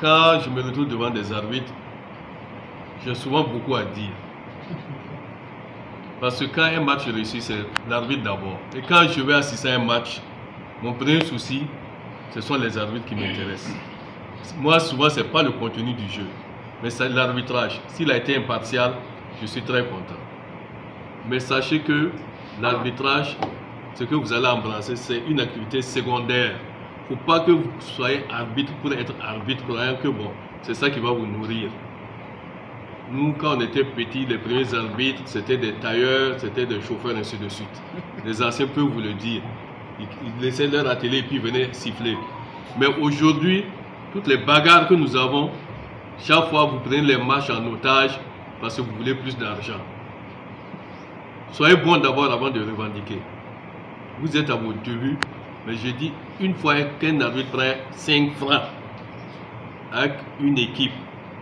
quand je me retrouve devant des arbitres, j'ai souvent beaucoup à dire. Parce que quand un match réussit, c'est l'arbitre d'abord. Et quand je vais assister à un match, mon premier souci, ce sont les arbitres qui m'intéressent. Moi, souvent, ce n'est pas le contenu du jeu, mais c'est l'arbitrage. S'il a été impartial, je suis très content. Mais sachez que l'arbitrage, ce que vous allez embrasser, c'est une activité secondaire. Il ne faut pas que vous soyez arbitre pour être arbitre, croyant que bon, c'est ça qui va vous nourrir. Nous, quand on était petits, les premiers arbitres, c'était des tailleurs, c'était des chauffeurs, ainsi de suite. Les anciens peuvent vous le dire. Ils laissaient leur atelier et puis venaient siffler. Mais aujourd'hui, toutes les bagarres que nous avons, chaque fois vous prenez les matchs en otage parce que vous voulez plus d'argent. Soyez bon d'abord avant de revendiquer. Vous êtes à vos débuts, mais je dis, une fois qu'un arbitre prend 5 francs avec une équipe,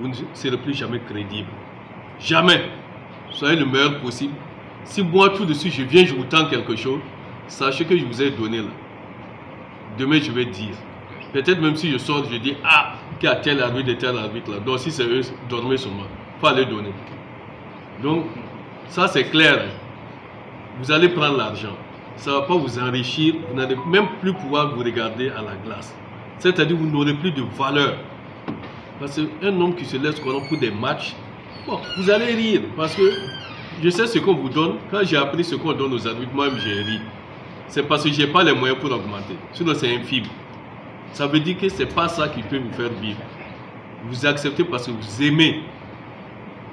vous ne serez plus jamais crédible. Jamais. Soyez le meilleur possible. Si moi tout de suite je viens, je vous tends quelque chose, sachez que je vous ai donné là. Demain je vais dire. Peut-être même si je sors, je dis, ah, qu'il y a tel arbitre et tel arbitre là. Donc si c'est eux, dormez sur moi. Il faut aller donner. Donc, ça c'est clair. Vous allez prendre l'argent. Ça ne va pas vous enrichir. Vous n'allez même plus pouvoir vous regarder à la glace. C'est-à-dire que vous n'aurez plus de valeur. Parce qu'un homme qui se laisse corrompre pour des matchs, bon, vous allez rire. Parce que je sais ce qu'on vous donne. Quand j'ai appris ce qu'on donne aux arbitres, moi-même j'ai ri. C'est parce que je n'ai pas les moyens pour augmenter. Sinon c'est infime. Ça veut dire que ce n'est pas ça qui peut vous faire vivre. Vous acceptez parce que vous aimez.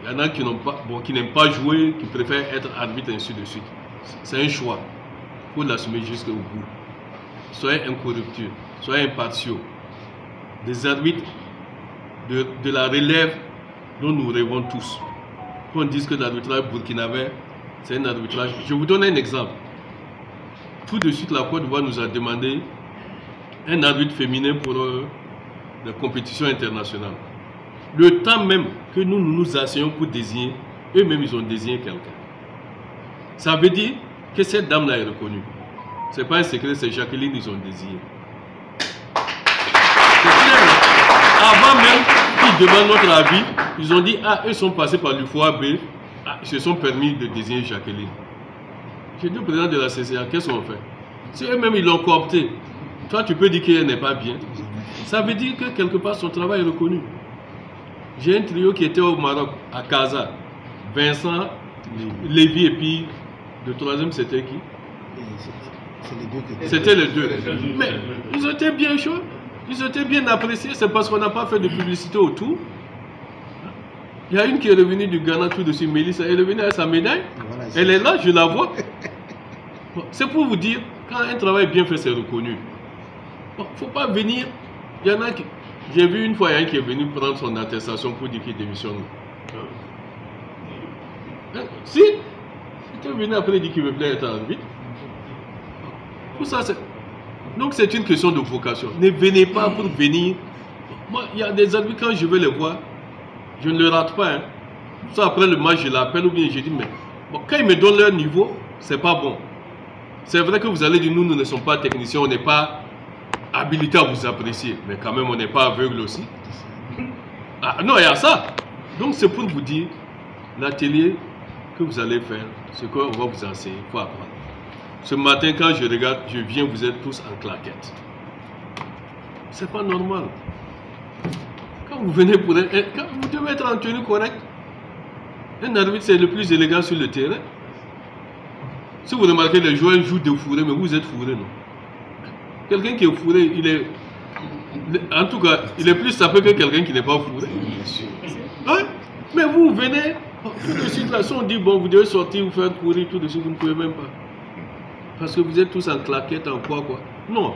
Il y en a qui n'aiment pas jouer, qui préfèrent être arbitre, ainsi de suite. C'est un choix. Il faut l'assumer jusqu'au bout. Soyez incorruptibles, soyez impartiaux. Des arbitres de la relève dont nous rêvons tous. Quand on dit que l'arbitrage burkinabé, c'est un arbitrage. Je vous donne un exemple. Tout de suite, la Côte d'Ivoire nous a demandé un arbitre féminin pour les compétitions internationales. Le temps même que nous asseyons pour désigner, eux-mêmes ils ont désigné quelqu'un. Ça veut dire que cette dame-là est reconnue. Ce n'est pas un secret, c'est Jacqueline ils ont désigné. Avant même qu'ils demandent notre avis, ils ont dit, ah, eux sont passés par l'UFOAB, ah, ils se sont permis de désigner Jacqueline. J'ai dit au président de la CCA, qu'est-ce qu'on fait? Si eux-mêmes ils l'ont coopté, toi tu peux dire qu'elle n'est pas bien. Ça veut dire que quelque part son travail est reconnu. J'ai un trio qui était au Maroc, à Casa. Vincent, Lévy et puis le troisième c'était qui? C'était les deux. Mais ils étaient bien chauds, ils étaient bien appréciés, c'est parce qu'on n'a pas fait de publicité autour. Il y a une qui est revenue du Ghana tout de suite, Mélissa, elle est revenue avec sa médaille. Elle est là, je la vois. C'est pour vous dire, quand un travail bien fait, c'est reconnu. Il ne faut pas venir. Il y en a qui. J'ai vu une fois un qui est venu prendre son attestation pour dire qu'il démissionne. Si, il est venu après dire qu'il veut bien être arbitre. Tout ça, c'est. Donc c'est une question de vocation. Ne venez pas pour venir. Moi, il y a des arbitres, quand je vais les voir, je ne le rate pas. Hein. Ça, après le match, je l'appelle ou bien je dis, mais bon, quand ils me donnent leur niveau, c'est pas bon. C'est vrai que vous allez dire, nous ne sommes pas techniciens, on n'est pas habilité à vous apprécier, mais quand même on n'est pas aveugle aussi. Ah, non, il y a ça. Donc c'est pour vous dire, l'atelier que vous allez faire, ce qu'on va vous enseigner, il faut apprendre. Ce matin, quand je regarde, je viens, vous êtes tous en claquette. C'est pas normal. Quand vous venez pour quand vous devez être en tenue correcte. Un arbitre, c'est le plus élégant sur le terrain. Si vous remarquez, les joueurs jouent de fourré, mais vous êtes fourré, non? Quelqu'un qui est fourré, il est. En tout cas, il est plus sapé que quelqu'un qui n'est pas fourré. Hein? Mais vous venez, tout de suite, là, si on dit, bon, vous devez sortir, vous faire courir, tout de suite, vous ne pouvez même pas. Parce que vous êtes tous en claquette, en quoi. Non.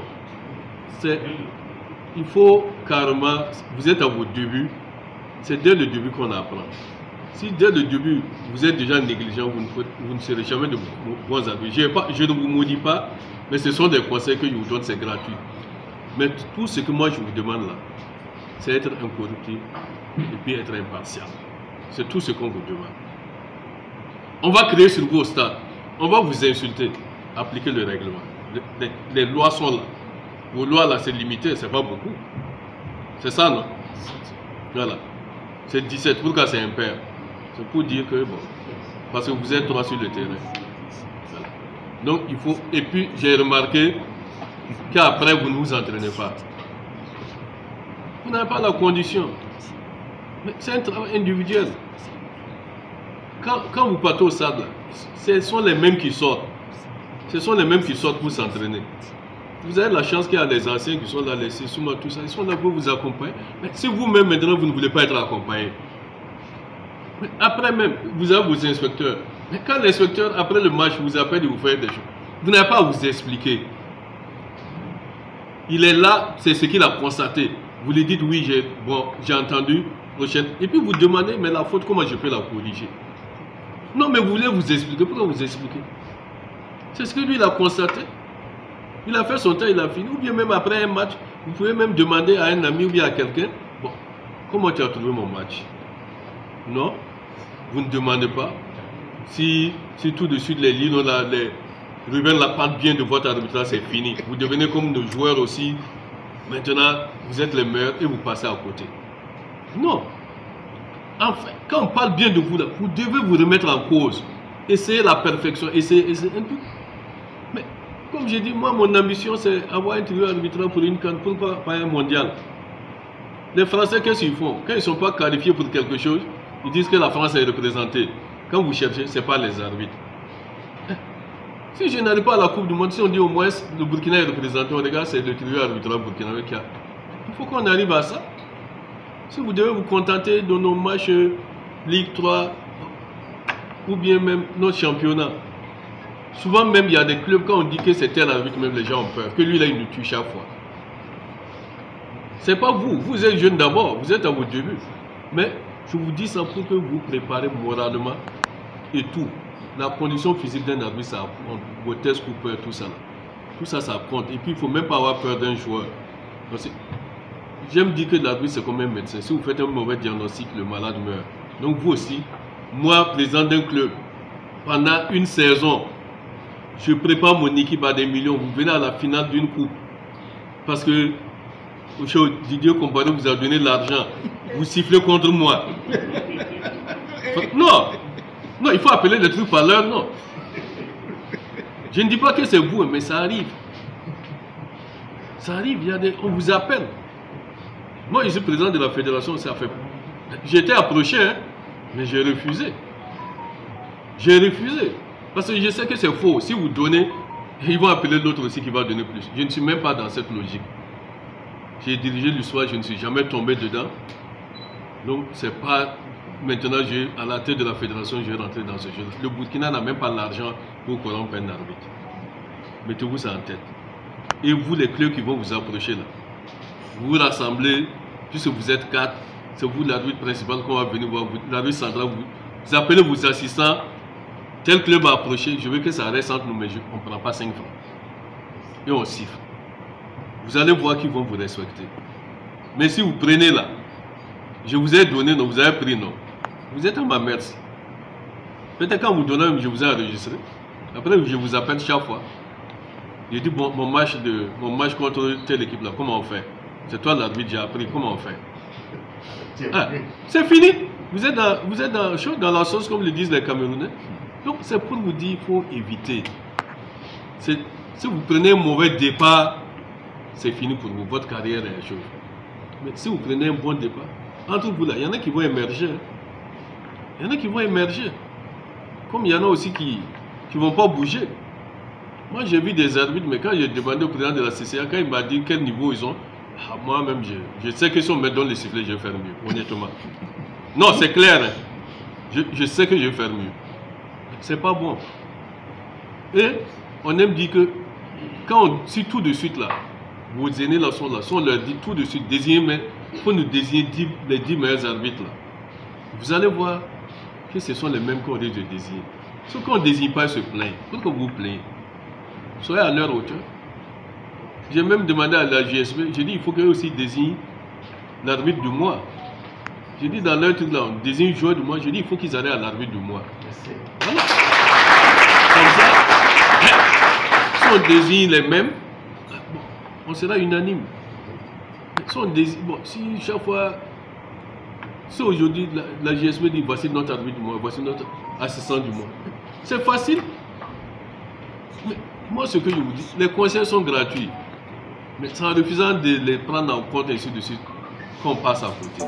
Il faut carrément, vous êtes à vos débuts, c'est dès le début qu'on apprend. Si dès le début, vous êtes déjà négligent, vous ne serez jamais de bons arbitres. Je ne vous maudis pas, mais ce sont des conseils que je vous donne, c'est gratuit. Mais tout ce que moi je vous demande là, c'est être incorruptible et puis être impartial. C'est tout ce qu'on vous demande. On va créer sur vous au stade, on va vous insulter, appliquez le règlement. Les lois sont là. Vos lois là, c'est limité, c'est pas beaucoup. C'est ça, non? Voilà. C'est 17. Pourquoi c'est impair? C'est pour dire que, bon, parce que vous êtes 3 sur le terrain. Voilà. Donc, il faut... Et puis, j'ai remarqué qu'après, vous ne vous entraînez pas. Vous n'avez pas la condition. Mais c'est un travail individuel. Quand vous partez au stade, ce sont les mêmes qui sortent. Ce sont les mêmes qui sortent pour s'entraîner. Vous avez la chance qu'il y a les anciens qui sont là, les Sissouma, tout ça. Ils sont là pour vous accompagner. Mais si vous-même, maintenant, vous ne voulez pas être accompagné, mais après même, vous avez vos inspecteurs. Mais quand l'inspecteur, après le match, vous appelle et vous fait des choses, vous n'avez pas à vous expliquer. Il est là, c'est ce qu'il a constaté. Vous lui dites, oui, j'ai entendu, prochaine. Et puis vous demandez, mais la faute, comment je peux la corriger? Non, mais vous voulez vous expliquer. Pourquoi vous expliquer? C'est ce que lui, il a constaté. Il a fait son temps, il a fini. Ou bien même après un match, vous pouvez même demander à un ami ou bien à quelqu'un, bon, comment tu as trouvé mon match? Non, vous ne demandez pas. Si tout de suite les lignes, les Ruben la parle bien de votre arbitrage, c'est fini. Vous devenez comme nos joueurs aussi. Maintenant, vous êtes les meilleurs et vous passez à côté. Non. Enfin, quand on parle bien de vous, là, vous devez vous remettre en cause. Essayez la perfection. Essayez un peu. Mais, comme j'ai dit, moi, mon ambition, c'est avoir un trio arbitral pour une CAN, pourquoi pas un mondial. Les Français, qu'est-ce qu'ils font? Quand ils ne sont pas qualifiés pour quelque chose, ils disent que la France est représentée. Quand vous cherchez, ce n'est pas les arbitres. Si je n'arrive pas à la Coupe du Monde, si on dit au moins le Burkina est représenté, on regarde, c'est le trio arbitral burkinabé qui a. Il faut qu'on arrive à ça. Si vous devez vous contenter de nos matchs Ligue 3 ou bien même notre championnat. Souvent même, il y a des clubs, quand on dit que c'est tel arbitre, même les gens ont peur, que lui là, il nous tue chaque fois. C'est pas vous, vous êtes jeune d'abord, vous êtes à vos débuts. Mais je vous dis ça pour que vous préparez moralement et tout. La condition physique d'un arbitre, ça compte. Vos tests coupeurs, tout ça. Tout ça, ça compte. Et puis, il ne faut même pas avoir peur d'un joueur. J'aime dire que l'arbitre, c'est comme un médecin. Si vous faites un mauvais diagnostic, le malade meurt. Donc, vous aussi, moi, président d'un club, pendant une saison, je prépare mon équipe à des millions. Vous venez à la finale d'une coupe. Parce que Didier Comparé vous a donné de l'argent. Vous sifflez contre moi. Non. Non, il faut appeler les trucs par leur nom. Je ne dis pas que c'est vous, mais ça arrive. Ça arrive, on vous appelle. Moi, je suis président de la fédération, ça fait... J'ai été approché, hein, mais j'ai refusé. J'ai refusé. Parce que je sais que c'est faux. Si vous donnez, ils vont appeler l'autre aussi qui va donner plus. Je ne suis même pas dans cette logique. J'ai dirigé l'histoire, je ne suis jamais tombé dedans. Donc, c'est pas... Maintenant, à la tête de la fédération, je vais rentrer dans ce jeu. Le Burkina n'a même pas l'argent pour corrompre un arbitre. Mettez-vous ça en tête. Et vous, les clubs qui vont vous approcher là, vous vous rassemblez, puisque vous êtes 4, c'est vous l'arbitre principal qu'on va venir voir, l'arbitre central, vous appelez vos assistants, tel club a approché, je veux que ça reste entre nous, mais on ne prend pas 5 francs. Et on siffle. Vous allez voir qu'ils vont vous respecter. Mais si vous prenez là, je vous ai donné, non, vous avez pris, non. Vous êtes à ma merci. Peut-être quand vous donnez, je vous ai enregistré. Après, je vous appelle chaque fois. Je dis, bon, mon match contre telle équipe là, comment on fait? C'est toi l'arbitre, j'ai appris, comment on fait? Ah, c'est fini. Vous êtes dans la sauce, comme le disent les Camerounais. Donc, c'est pour vous dire, il faut éviter. Si vous prenez un mauvais départ, c'est fini pour vous. Votre carrière est chose. Mais si vous prenez un bon départ, entre vous là, il y en a qui vont émerger. Il y en a qui vont émerger. Comme il y en a aussi qui ne vont pas bouger. Moi, j'ai vu des arbitres, mais quand j'ai demandé au président de la CCA, quand il m'a dit quel niveau ils ont, moi-même, je sais que si on me donne les sifflets, je vais faire mieux, honnêtement. Non, c'est clair. Hein. Je sais que je vais faire mieux. C'est pas bon. Et on aime dire que, si tout de suite là, vos aînés là sont là, si on leur dit tout de suite, désignez, il faut nous désigner les 10 meilleurs arbitres là. Vous allez voir que ce sont les mêmes qu'on dit de désigner. Ceux qu'on ne désigne pas, ils se plaignent. Pourquoi vous vous plaignez? Soyez à leur hauteur. J'ai même demandé à la GSB, j'ai dit il faut qu'eux aussi désignent l'arbitre du mois. J'ai dit dans leur truc là, on désigne le joueur du mois, j'ai dit il faut qu'ils arrivent à l'arbitre du mois. Voilà. Comme ça, si on désigne les mêmes, on sera unanime. son désir. Bon, si chaque fois, si aujourd'hui la GSM dit voici notre arbitre du mois, voici notre assistant du mois, c'est facile. Mais moi, ce que je vous dis, les conseils sont gratuits. Mais c'est en refusant de les prendre en compte et ainsi de suite qu'on passe à côté.